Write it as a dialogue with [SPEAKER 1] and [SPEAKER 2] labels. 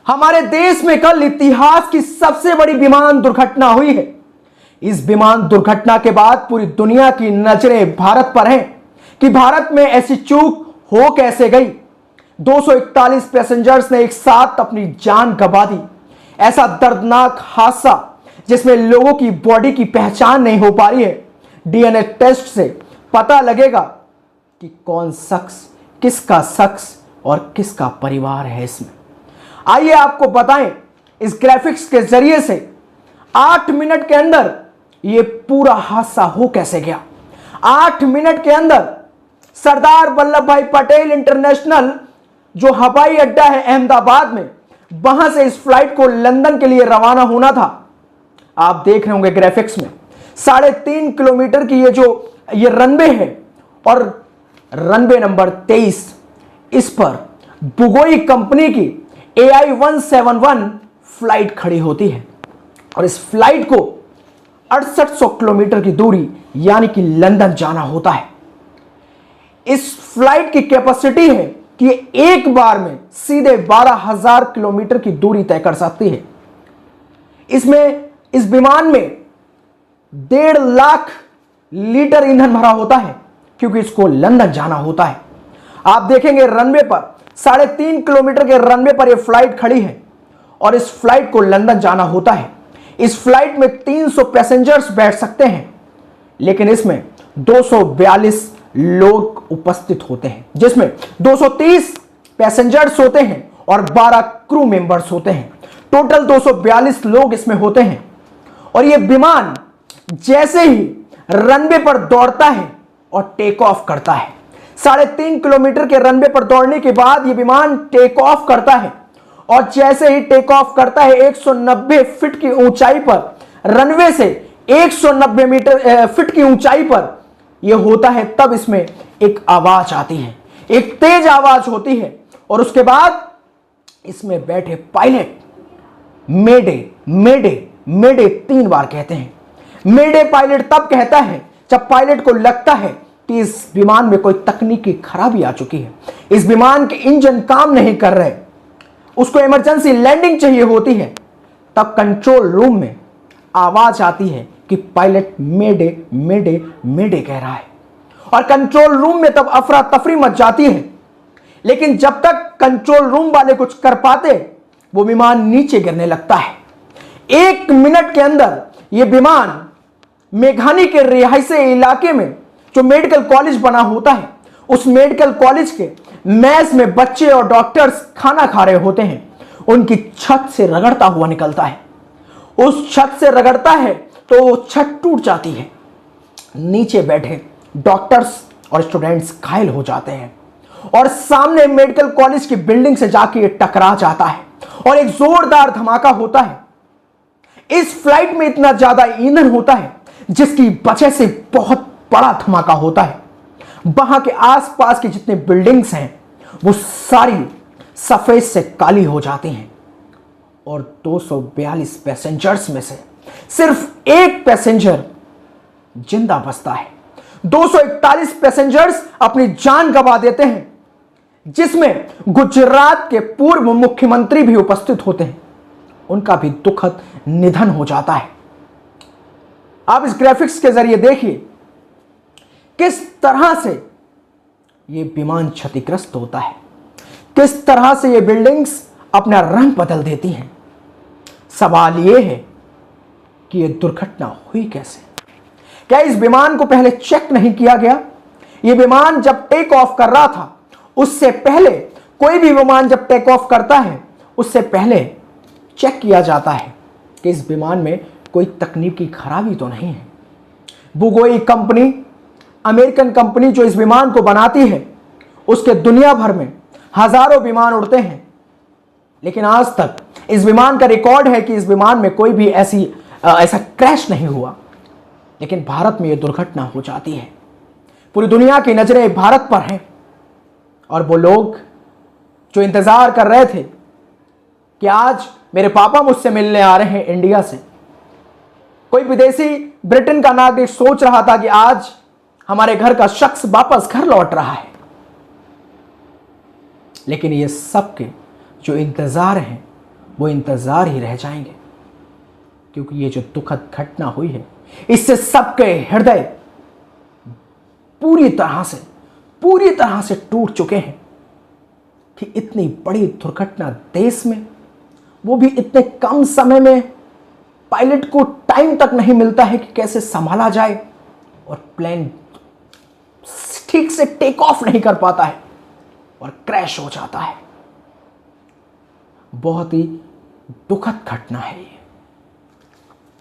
[SPEAKER 1] हमारे देश में कल इतिहास की सबसे बड़ी विमान दुर्घटना हुई है। इस विमान दुर्घटना के बाद पूरी दुनिया की नजरें भारत पर हैं कि भारत में ऐसी चूक हो कैसे गई। 241 पैसेंजर्स ने एक साथ अपनी जान गंवा दी। ऐसा दर्दनाक हादसा जिसमें लोगों की बॉडी की पहचान नहीं हो पा रही है। डीएनए टेस्ट से पता लगेगा कि कौन शख्स, किसका शख्स और किसका परिवार है इसमें। आइए आपको बताएं इस ग्राफिक्स के जरिए से 8 मिनट के अंदर यह पूरा हादसा हो कैसे गया। 8 मिनट के अंदर सरदार वल्लभ भाई पटेल इंटरनेशनल जो हवाई अड्डा है अहमदाबाद में, वहां से इस फ्लाइट को लंदन के लिए रवाना होना था। आप देख रहे होंगे ग्राफिक्स में 3.5 किलोमीटर की ये रनवे है और रनवे नंबर 23, इस पर बुगोई कंपनी की AI-171 फ्लाइट खड़ी होती है और इस फ्लाइट को 6800 किलोमीटर की दूरी यानी कि लंदन जाना होता है। इस फ्लाइट की कैपेसिटी है कि एक बार में सीधे 12,000 किलोमीटर की दूरी तय कर सकती है। इस विमान में 1.5 लाख लीटर ईंधन भरा होता है क्योंकि इसको लंदन जाना होता है। आप देखेंगे रनवे पर 3.5 किलोमीटर के रनवे पर यह फ्लाइट खड़ी है और इस फ्लाइट को लंदन जाना होता है। इस फ्लाइट में 300 पैसेंजर्स बैठ सकते हैं, लेकिन इसमें 242 लोग उपस्थित होते हैं, जिसमें 230 पैसेंजर्स होते हैं और 12 क्रू मेंबर्स होते हैं। टोटल 242 लोग इसमें होते हैं और यह विमान जैसे ही रनवे पर दौड़ता है और टेक ऑफ करता है, 3.5 किलोमीटर के रनवे पर दौड़ने के बाद यह विमान टेक ऑफ करता है और जैसे ही टेक ऑफ करता है 190 फीट की ऊंचाई पर, रनवे से 190 फीट की ऊंचाई पर यह होता है, तब इसमें एक आवाज आती है, एक तेज आवाज होती है और उसके बाद इसमें बैठे पायलट मेडे मेडे मेडे 3 बार कहते हैं। मेडे पायलट तब कहता है जब पायलट को लगता है कि इस विमान में कोई तकनीकी खराबी आ चुकी है, इस विमान के इंजन काम नहीं कर रहे, उसको इमरजेंसी लैंडिंग चाहिए होती है। तब कंट्रोल रूम में आवाज आती है कि पायलट मेडे मेडे मेडे कह रहा है और कंट्रोल रूम में तब अफरा तफरी मच जाती है। लेकिन जब तक कंट्रोल रूम वाले कुछ कर पाते, वो विमान नीचे गिरने लगता है। 1 मिनट के अंदर यह विमान मेघानी के रिहायशी इलाके में जो मेडिकल कॉलेज बना होता है, उस मेडिकल कॉलेज के मेस में बच्चे और डॉक्टर्स खाना खा रहे होते हैं, उनकी छत से रगड़ता हुआ निकलता है। उस छत से रगड़ता है तो वो छत टूट जाती है, नीचे बैठे डॉक्टर्स और स्टूडेंट्स घायल हो जाते हैं और सामने मेडिकल कॉलेज की बिल्डिंग से जाके ये टकरा जाता है और एक जोरदार धमाका होता है। इस फ्लाइट में इतना ज्यादा ईंधन होता है जिसकी वजह से बहुत बड़ा धमाका होता है। वहां के आसपास की जितने बिल्डिंग्स हैं वो सारी सफेद से काली हो जाती हैं और 242 पैसेंजर्स में से सिर्फ एक पैसेंजर जिंदा बचता है। 241 पैसेंजर्स अपनी जान गंवा देते हैं, जिसमें गुजरात के पूर्व मुख्यमंत्री भी उपस्थित होते हैं। उनका भी दुखद निधन हो जाता है। आप इस ग्राफिक्स के जरिए देखिए किस तरह से यह विमान क्षतिग्रस्त होता है, किस तरह से ये बिल्डिंग्स अपना रंग बदल देती हैं। सवाल यह है कि यह दुर्घटना हुई कैसे? क्या इस विमान को पहले चेक नहीं किया गया? यह विमान जब टेक ऑफ कर रहा था, उससे पहले कोई भी विमान जब टेक ऑफ करता है उससे पहले चेक किया जाता है कि इस विमान में कोई तकनीकी खराबी तो नहीं है। बुगोई कंपनी, अमेरिकन कंपनी जो इस विमान को बनाती है, उसके दुनिया भर में हजारों विमान उड़ते हैं, लेकिन आज तक इस विमान का रिकॉर्ड है कि इस विमान में कोई भी ऐसा क्रैश नहीं हुआ। लेकिन भारत में यह दुर्घटना हो जाती है। पूरी दुनिया की नजरें भारत पर हैं और वो लोग जो इंतजार कर रहे थे कि आज मेरे पापा मुझसे मिलने आ रहे हैं इंडिया से, कोई विदेशी ब्रिटेन का नागरिक सोच रहा था कि आज हमारे घर का शख्स वापस घर लौट रहा है, लेकिन ये सबके जो इंतजार हैं वो इंतजार ही रह जाएंगे, क्योंकि ये जो दुखद घटना हुई है इससे सबके हृदय पूरी तरह से टूट चुके हैं कि इतनी बड़ी दुर्घटना देश में, वो भी इतने कम समय में, पायलट को टाइम तक नहीं मिलता है कि कैसे संभाला जाए, और प्लेन ठीक से टेक ऑफ नहीं कर पाता है और क्रैश हो जाता है। बहुत ही दुखद घटना है ये।